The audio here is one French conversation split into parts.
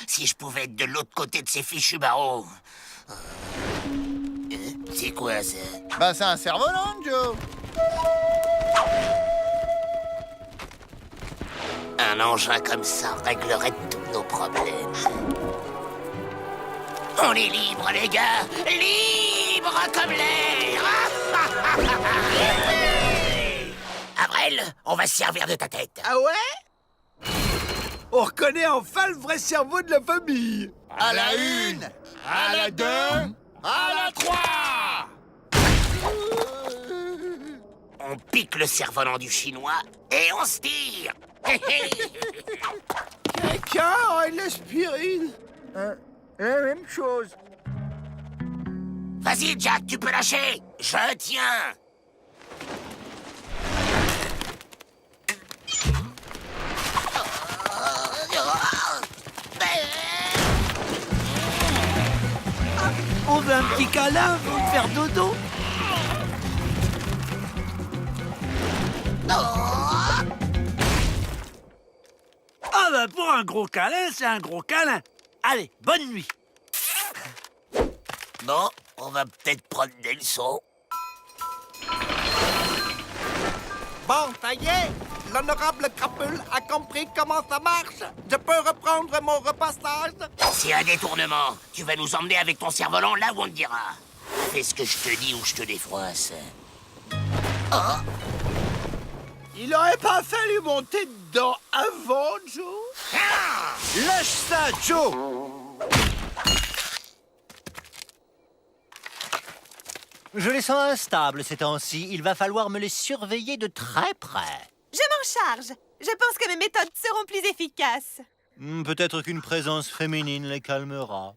si je pouvais être de l'autre côté de ces fichus barreaux. C'est quoi, ça? Bah, c'est un cerf-volant, Joe. Un engin comme ça réglerait tous nos problèmes. On est libre, les gars! Libre comme l'air! Avril, on va se servir de ta tête. Ah ouais? On reconnaît enfin le vrai cerveau de la famille. À la 1, à la 2, à la 3. On pique le cerf-volant du chinois et on se tire. Quelqu'un aurait de l'aspirine? La même chose. Vas-y, Jack, tu peux lâcher. Je tiens. On veut un petit câlin pour me faire dodo. Ah bah pour un gros câlin, c'est un gros câlin. Allez, bonne nuit. Bon, on va peut-être prendre des leçons. Bon, ça y est, l'honorable Crapule a compris comment ça marche. Je peux reprendre mon repassage. C'est un détournement. Tu vas nous emmener avec ton cerf-volant là où on te dira. Fais ce que je te dis ou je te défroisse. Oh! Il aurait pas fallu monter dedans avant, Joe? Ah! Lâche ça, Joe! Je les sens instables ces temps-ci. Il va falloir me les surveiller de très près. Je m'en charge. Je pense que mes méthodes seront plus efficaces. Peut-être qu'une présence féminine les calmera.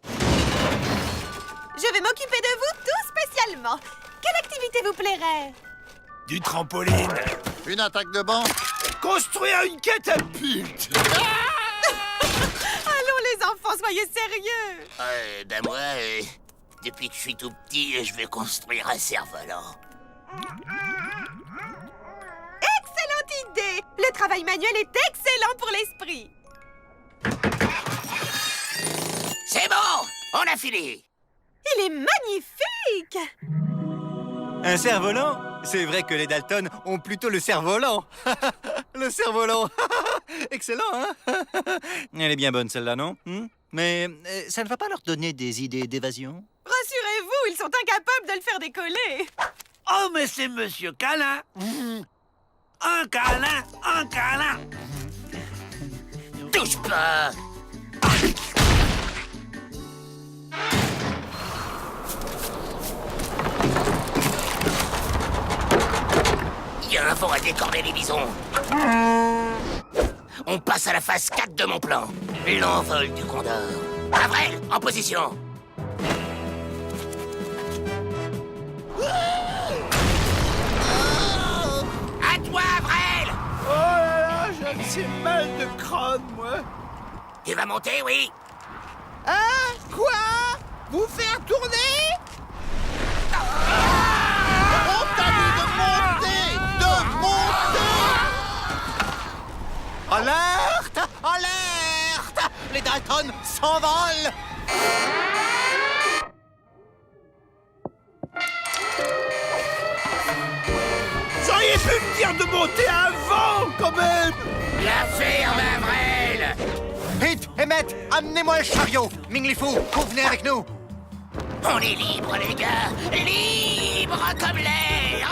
Je vais m'occuper de vous tout spécialement. Quelle activité vous plairait? Du trampoline. Une attaque de banc. Construire une catapulte. Allons les enfants, soyez sérieux. Ben moi, depuis que je suis tout petit, je vais construire un cerf-volant. Excellente idée. Le travail manuel est excellent pour l'esprit. C'est bon, on a fini. Il est magnifique. Un cerf-volant? C'est vrai que les Dalton ont plutôt le cerf-volant. Le cerf-volant. Excellent, hein? Elle est bien bonne, celle-là, non? Mais ça ne va pas leur donner des idées d'évasion? Rassurez-vous, ils sont incapables de le faire décoller. Oh, mais c'est Monsieur Câlin. Un câlin, un câlin. Touche pas. Il y a un vent à décorner les bisons. On passe à la phase 4 de mon plan. L'envol du Condor. Avril, en position. À toi, Avril. Oh là là, j'ai assez mal de crâne, moi. Tu vas monter, oui? Hein? Quoi? Vous faire tourner? On t'a dit de monter! De monter! Alerte! Alerte! Les Dalton s'envolent! Vous auriez pu me dire de monter avant, quand même. La ferme, Avril. Pete, Emmett, amenez-moi le chariot! Minglifu, vous venez avec nous! On est libre, les gars. Libre comme l'air.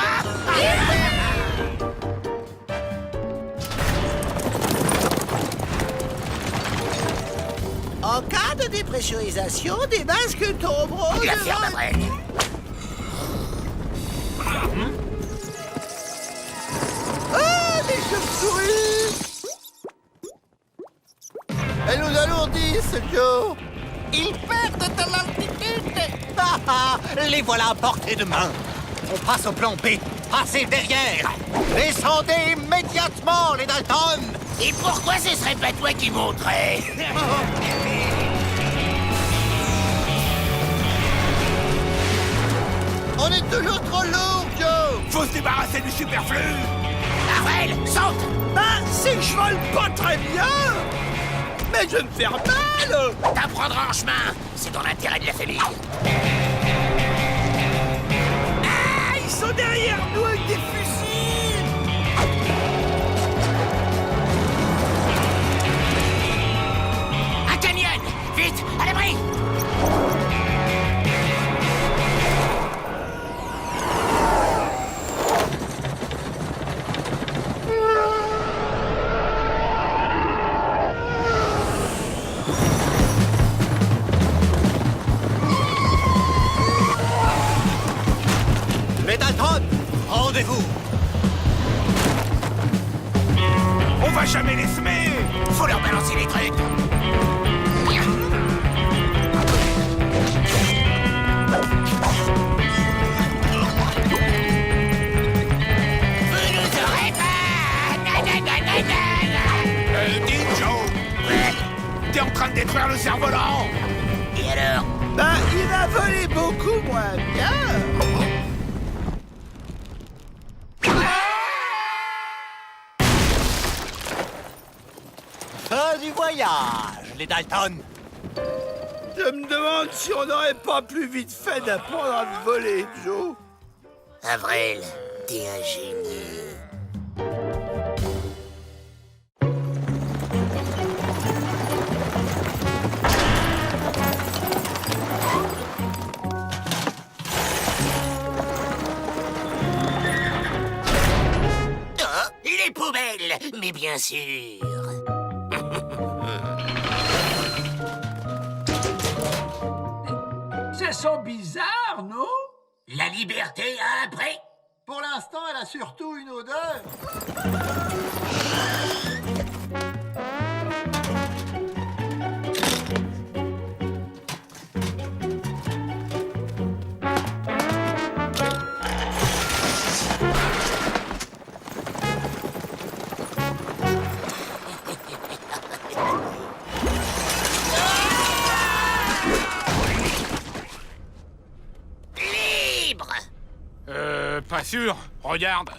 En cas de dépressurisation, des masques tomberont. La ferme, Avril. Ah, les chauves-souris! Elles nous alourdissent, Joe. Ils perdent de l'altitude. Les voilà à portée de main. On passe au plan B. Passez derrière. Descendez immédiatement, les Dalton. Et pourquoi ce serait pas toi qui monterais? On est toujours trop lourd, Joe. Faut se débarrasser du superflu. Avril, saute. Ah, c'est que je vole pas très bien. Mais je vais me faire mal! T'apprendras en chemin. C'est dans l'intérêt de la famille. Ah, ils sont derrière nous avec des fusils! Un canyon! Vite, à l'abri! Les Dalton, rendez-vous. On va jamais les semer! Faut leur balancer les trucs. Vous nous aurez pas! Dis, Joe, Ouais, t'es en train de détruire le cerf-volant! et alors? Ben, il va voler beaucoup moins bien! Fin du voyage, les Dalton. Je me demande si on n'aurait pas plus vite fait d'apprendre à voler, Joe. Avril, t'es un génie. Oh, les poubelles, mais bien sûr. Ça sent bizarre, non? La liberté a un prix. Pour l'instant, elle a surtout une odeur. Libre. Pas sûr. Regarde.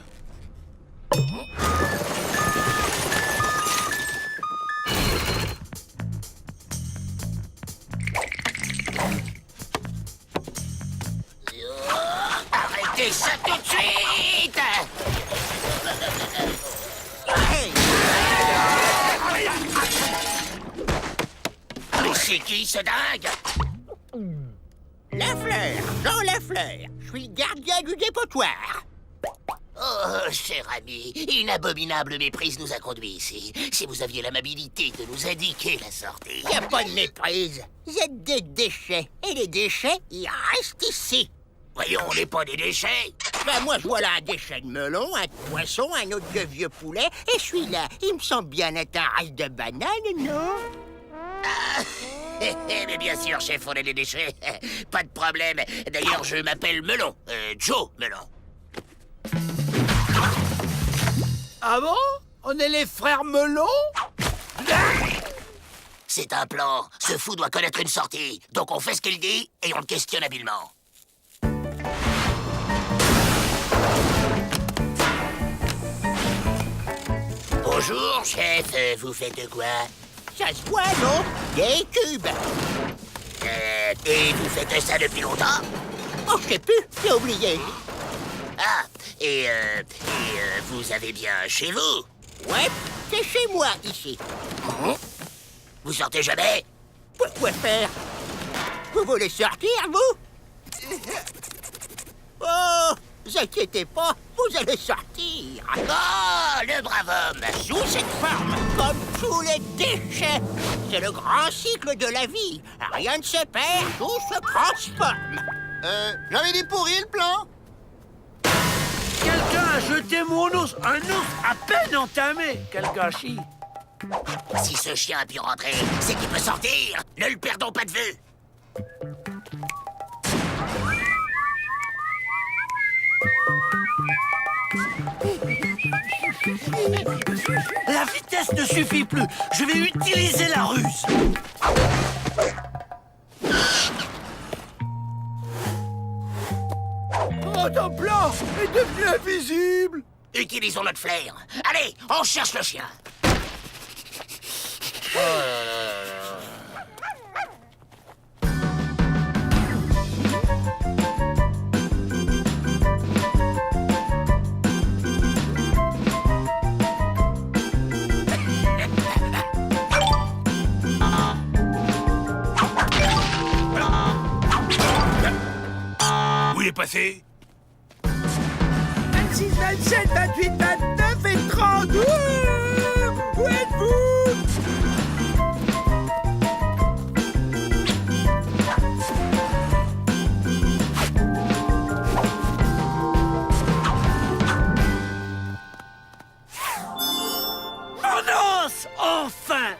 Arrêtez ça tout de suite. Mais c'est qui ce dingue? Lafleur, Jean Lafleur. Je suis le gardien du dépotoir. Oh, cher ami, une abominable méprise nous a conduits ici. Si vous aviez l'amabilité de nous indiquer la sortie... Y a pas de méprise. Vous êtes des déchets. Et les déchets, ils restent ici. Voyons, on n'est pas des déchets. Ben moi, je vois là un déchet de melon, un de poisson, un autre de vieux poulet. Et celui-là, il me semble bien être un reste de banane, non? Mais bien sûr, chef, on est des déchets. Pas de problème. D'ailleurs, je m'appelle Melon. Joe Melon. Ah bon? On est les frères Melon? C'est un plan. Ce fou doit connaître une sortie. Donc on fait ce qu'il dit et on le questionne habilement. Bonjour, chef. Vous faites quoi? Ça se voit, non? Des cubes. Et vous faites ça depuis longtemps? Oh, je sais plus, j'ai oublié. Ah, et vous avez bien chez vous? Ouais, c'est chez moi, ici. Vous sortez jamais? Pourquoi faire? Vous voulez sortir, vous? Oh, vous inquiétez pas, vous allez sortir. Oh, le brave homme! Sous cette forme, comme tous les déchets. C'est le grand cycle de la vie. Rien ne se perd, tout se transforme. J'avais dit pourri le plan. Quelqu'un a jeté mon ours. Un ours à peine entamé. Quel gâchis. Si ce chien a pu rentrer, c'est qu'il peut sortir! Ne le perdons pas de vue! La vitesse ne suffit plus. Je vais utiliser la ruse. Oh, ton plan est devenu invisible. Utilisons notre flair. Allez, on cherche le chien. Oh là là. passé? 26, 27, 28, 29 et 30. Où êtes-vous? Mon os! Enfin!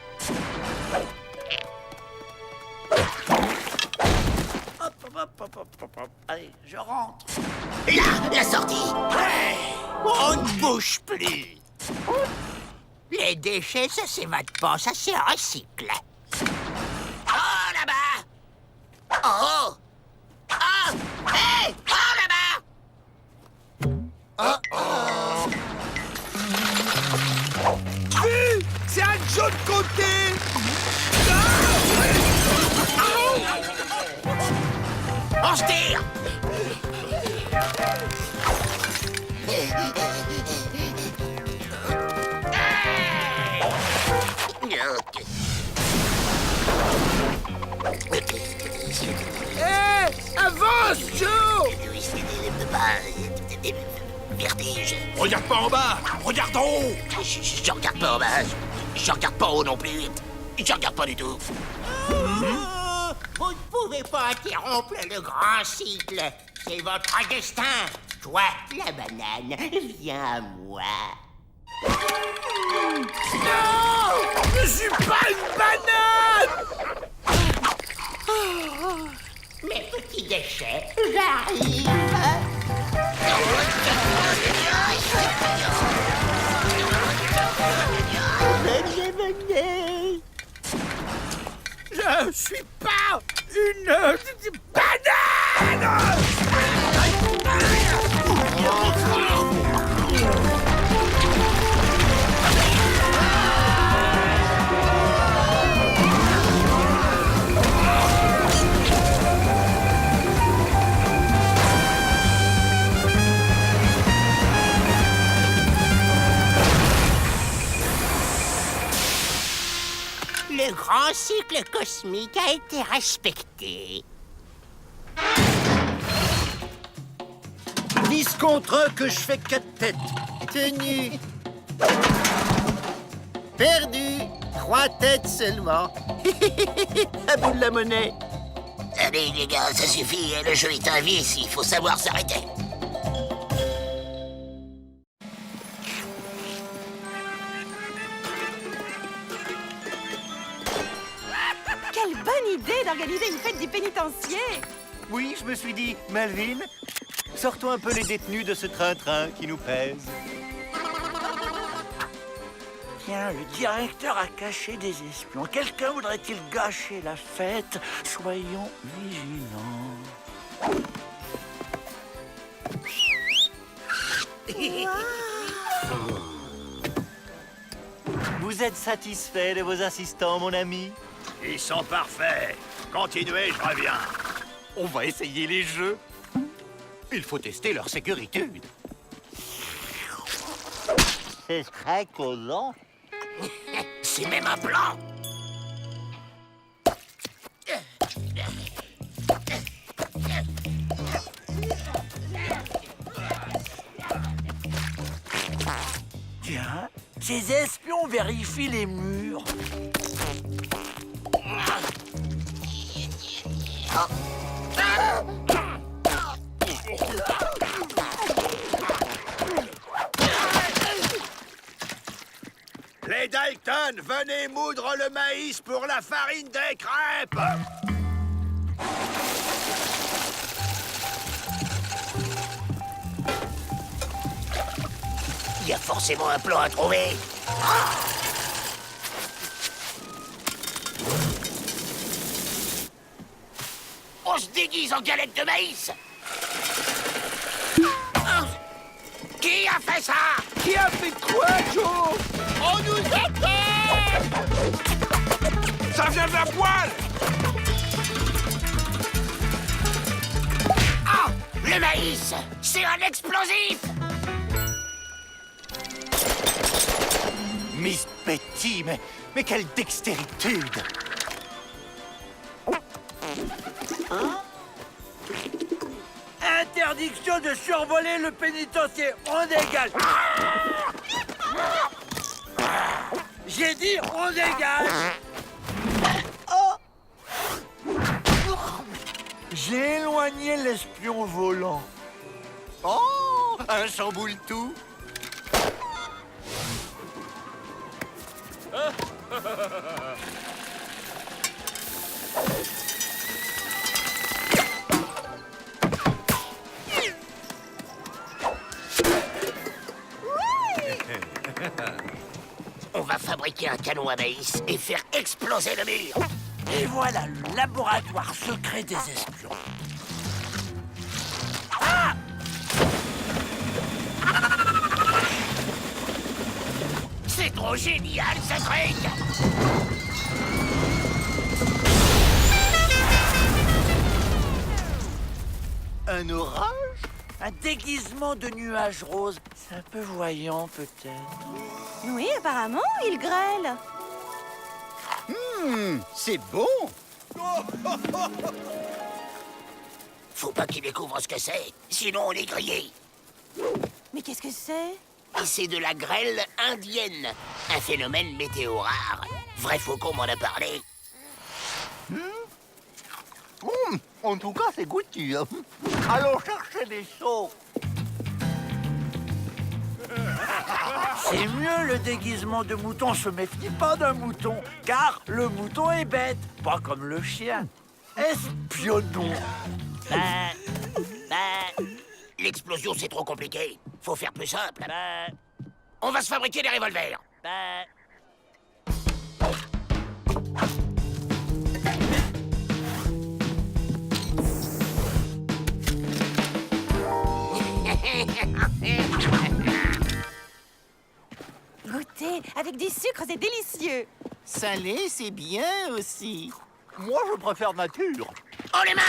Hop. Allez, je rentre. Là, la sortie. On ne bouge plus. Les déchets, ça s'évade pas, ça se recycle. Oh, là-bas. Oh. Ah. Hé. Oh, là-bas. C'est un Joe de côté. On se tire. Avance, Joe. Vertige. Regarde pas en bas! Regarde en haut! Je regarde pas en bas. Je regarde pas en haut non plus. Je regarde pas du tout. Vous ne pouvez pas interrompre le grand cycle. C'est votre destin. Toi, la banane, viens à moi. Non, je suis pas une banane. Mes petits déchets, j'arrive. Venez. Je suis pas une banane. Le grand cycle cosmique a été respecté. Mise contre que je fais 4 têtes. Tenu. Perdu. 3 têtes seulement. À bout de la monnaie. Allez, les gars, ça suffit. Le jeu est un vice. Il faut savoir s'arrêter. Quelle bonne idée d'organiser une fête du pénitencier! Oui, je me suis dit, Melvin, sortons un peu les détenus de ce train-train qui nous pèse. Tiens, le directeur a caché des espions. Quelqu'un voudrait-il gâcher la fête? Soyons vigilants. Vous êtes satisfait de vos assistants, mon ami? Ils sont parfaits. Continuez, je reviens. On va essayer les jeux. Il faut tester leur sécurité. C'est très collant. C'est même un plan. Tiens, ces espions vérifient les murs. Les Dalton, venez moudre le maïs pour la farine des crêpes. Il y a forcément un plan à trouver. On se déguise en galette de maïs. Qui a fait ça? Qui a fait quoi, Joe? On nous attaque! Ça vient de la poêle! Ah! Le maïs! C'est un explosif! Miss Betty, mais quelle dextéritude! Interdit Interdiction de survoler le pénitencier. On dégage. J'ai dit on dégage. Oh. J'ai éloigné l'espion volant. Oh, un chamboule-tout. On va fabriquer un canon à maïs et faire exploser le mur. Et voilà le laboratoire secret des espions. C'est trop génial, ce truc! Un orage? Un déguisement de nuages roses. C'est un peu voyant, peut-être. Oui, apparemment, il grêle. C'est bon. Faut pas qu'il découvre ce que c'est, sinon on est grillé. Mais qu'est-ce que c'est? Et c'est de la grêle indienne, un phénomène météo rare. Vrai faucon m'en a parlé. En tout cas, c'est goûtu. Allons chercher des seaux. C'est mieux le déguisement de mouton. Se méfie pas d'un mouton, car le mouton est bête, pas comme le chien. Espionnons. L'explosion, c'est trop compliqué. Faut faire plus simple. On va se fabriquer des revolvers. Goûtez, avec du sucre, c'est délicieux. Salé, c'est bien aussi. Moi, je préfère nature. Oh les mains!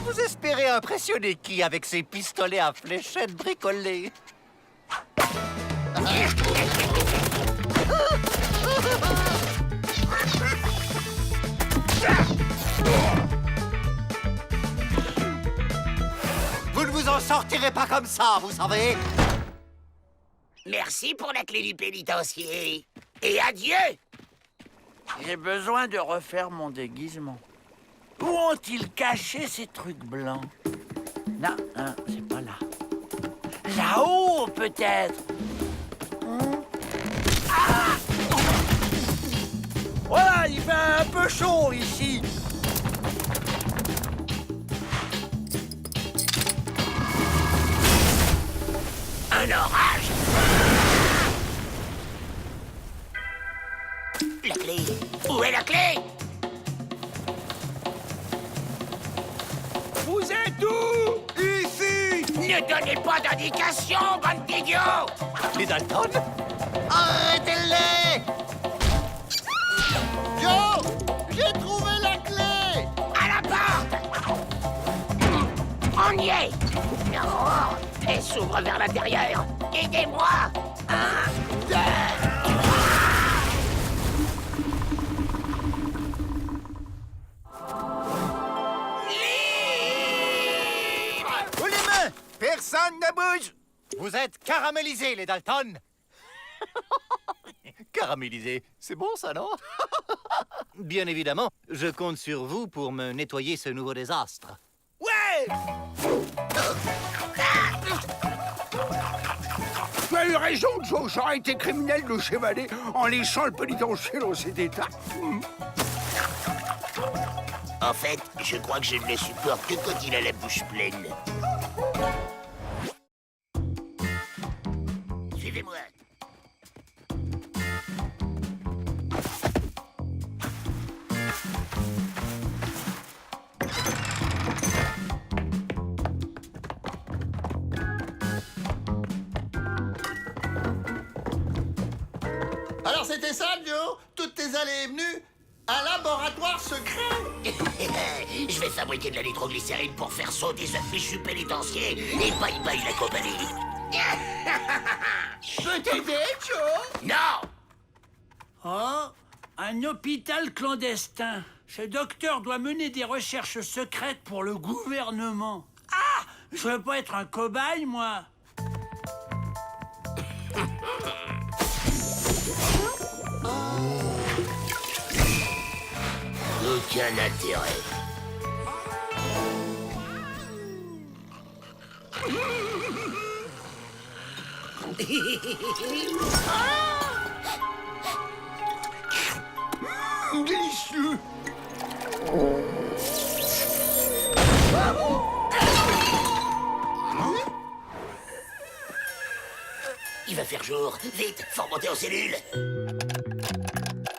Vous espérez impressionner qui avec ces pistolets à fléchettes bricolés? Vous ne vous en sortirez pas comme ça, vous savez. Merci pour la clé du pénitencier. Et adieu! J'ai besoin de refaire mon déguisement. Où ont-ils caché ces trucs blancs? Non, hein, c'est pas là. Là-haut, peut-être. Voilà, il fait un peu chaud ici. Un orage! La clé! Où est la clé? Vous êtes où? Ici! Ne donnez pas d'indication, bande d'idiots! Les Dalton? Arrêtez-les! Joe! J'ai trouvé la clé! À la porte! On y est! Oh, elle s'ouvre vers l'intérieur! Aidez-moi! 1, 2... Où les mains? Personne ne bouge! Vous êtes caramélisés, les Dalton. Caramélisés, c'est bon ça, non? Bien évidemment, je compte sur vous pour me nettoyer ce nouveau désastre. Ouais! Tu as eu raison, Joe. Ça aurait été criminel de chevaler en laissant le pénitencier dans cet état. En fait, je crois que je ne le supporte que quand il a la bouche pleine. Suivez-moi. Alors c'était ça, Joe? Toutes tes allées et venues? Un laboratoire secret? Je vais fabriquer de la nitroglycérine pour faire sauter ce fichu pénitencier et bye-bye la compagnie. Je peux t'aider, Joe? Non! Oh, un hôpital clandestin. Ce docteur doit mener des recherches secrètes pour le gouvernement. Ah! Je veux pas être un cobaye, moi. Aucun intérêt. Délicieux. Il va faire jour. Vite, faut remonter en cellule.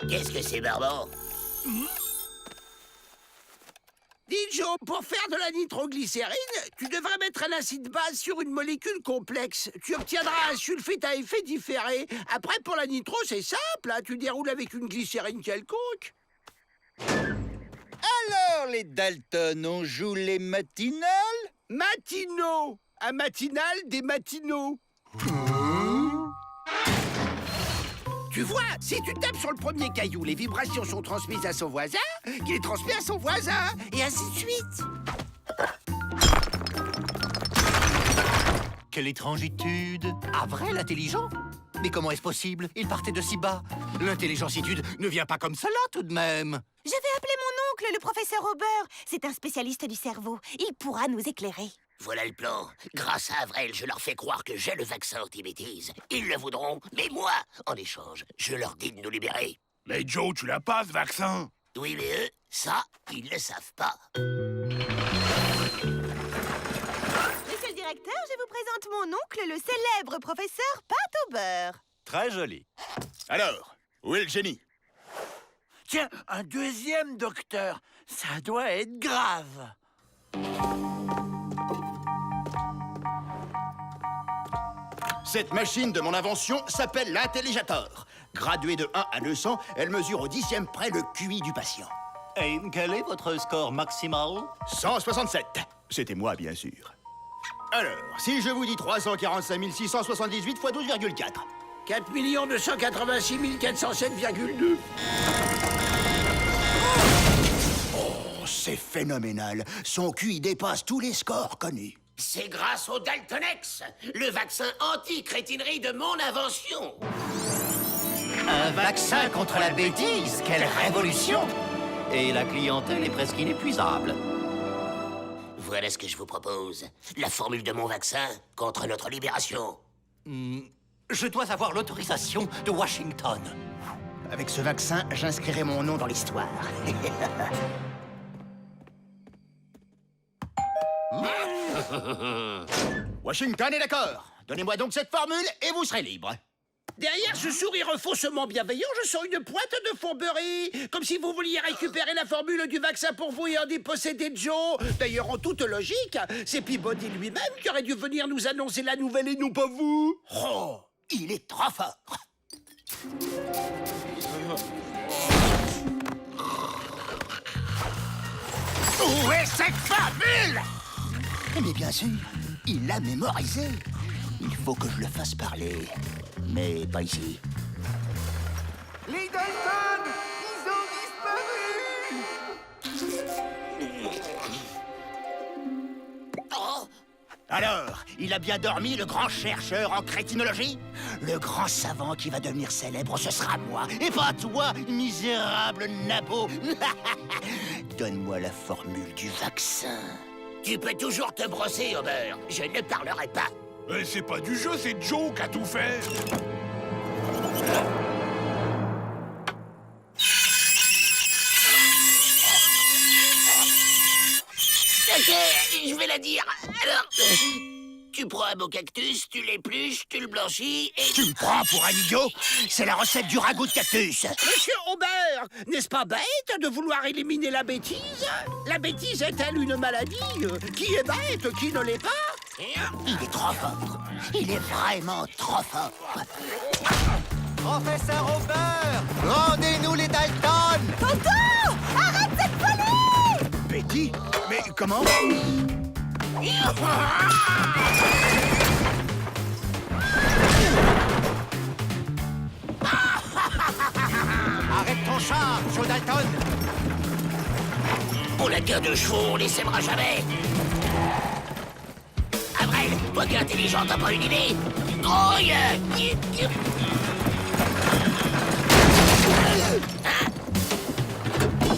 Qu'est-ce que c'est, Barbant? Dis Joe, pour faire de la nitroglycérine, tu devrais mettre un acide base sur une molécule complexe. Tu obtiendras un sulfite à effet différé. Après, pour la nitro, c'est simple, hein, tu déroules avec une glycérine quelconque. Alors, les Dalton, on joue les matinales? Matinaux. Un matinal des matinaux. Tu vois, si tu tapes sur le premier caillou, les vibrations sont transmises à son voisin, qui les transmet à son voisin, et ainsi de suite. Quelle étrangitude! Ah vrai, l'intelligent? Mais comment est-ce possible? Il partait de si bas. L'intelligentitude ne vient pas comme cela, tout de même. Je vais appeler mon oncle, le professeur Aubert. C'est un spécialiste du cerveau. Il pourra nous éclairer. Voilà le plan. Grâce à Avril, je leur fais croire que j'ai le vaccin anti-bêtise. Ils le voudront, mais moi, en échange, je leur dis de nous libérer. Mais Joe, tu l'as pas, ce vaccin? Oui, mais eux, ça, ils le savent pas. Monsieur le directeur, je vous présente mon oncle, le célèbre professeur Pat Aubert. Très joli. Alors, où est le génie? Tiens, un deuxième docteur. Ça doit être grave. Cette machine de mon invention s'appelle l'intelligator. Graduée de 1 à 200, elle mesure au 10e près le QI du patient. Et quel est votre score maximal? 167. C'était moi, bien sûr. Alors, si je vous dis 345 678 x 12,4. 4 286 407,2. Oh, c'est phénoménal. Son QI dépasse tous les scores connus. C'est grâce au Daltonex, le vaccin anti-crétinerie de mon invention. Un vaccin contre la bêtise, quelle révolution! Et la clientèle est presque inépuisable. Voilà ce que je vous propose. La formule de mon vaccin contre notre libération. Je dois avoir l'autorisation de Washington. Avec ce vaccin, j'inscrirai mon nom dans l'histoire. Washington est d'accord. Donnez-moi donc cette formule et vous serez libre. Derrière ce sourire faussement bienveillant, je sens une pointe de fourberie. Comme si vous vouliez récupérer la formule du vaccin pour vous et en déposséder Joe. D'ailleurs, en toute logique, c'est Peabody lui-même qui aurait dû venir nous annoncer la nouvelle et non pas vous. Oh, il est trop fort. Où est cette formule? Mais bien sûr, il l'a mémorisé. Il faut que je le fasse parler. Mais pas ici. Les Dalton, ils ont disparu. Oh! Alors, il a bien dormi, le grand chercheur en crétinologie? Le grand savant qui va devenir célèbre, ce sera moi, et pas toi, misérable nabo. Donne-moi la formule du vaccin. Tu peux toujours te brosser, Homer. Je ne parlerai pas. C'est pas du jeu, c'est Joe qui a tout fait. Ok, je vais la dire. Alors, tu prends un beau cactus, tu l'épluches, tu le blanchis et... Tu me prends pour un idiot? C'est la recette du ragoût de cactus. Monsieur Aubert, n'est-ce pas bête de vouloir éliminer la bêtise? La bêtise est-elle une maladie? Qui est bête, qui ne l'est pas? Il est trop fort. Il est vraiment trop fort. Professeur Aubert, rendez-nous les Dalton! Tonton! Arrête cette folie! Betty? Mais comment? Arrête ton char, Joe Dalton! On n'a qu'un deux chevaux, on les sèmera jamais. Avril, toi qui es intelligent, t'as pas une idée? Grouille!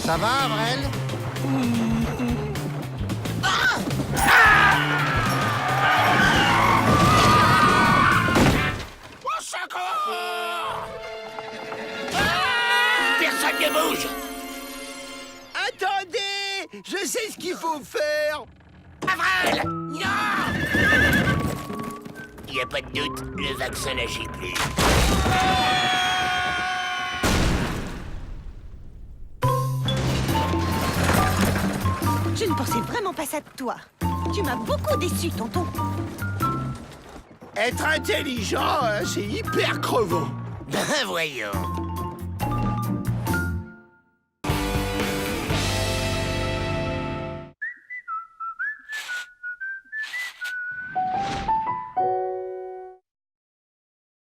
Ça va, Avrel? Au secours! Personne ne bouge! Attendez! Je sais ce qu'il faut faire! Avril! Non! Y a pas de doute, le vaccin n'agit plus. Je ne pensais vraiment pas ça de toi. Tu m'as beaucoup déçu, tonton. Être intelligent, hein, c'est hyper crevant. Ben voyons.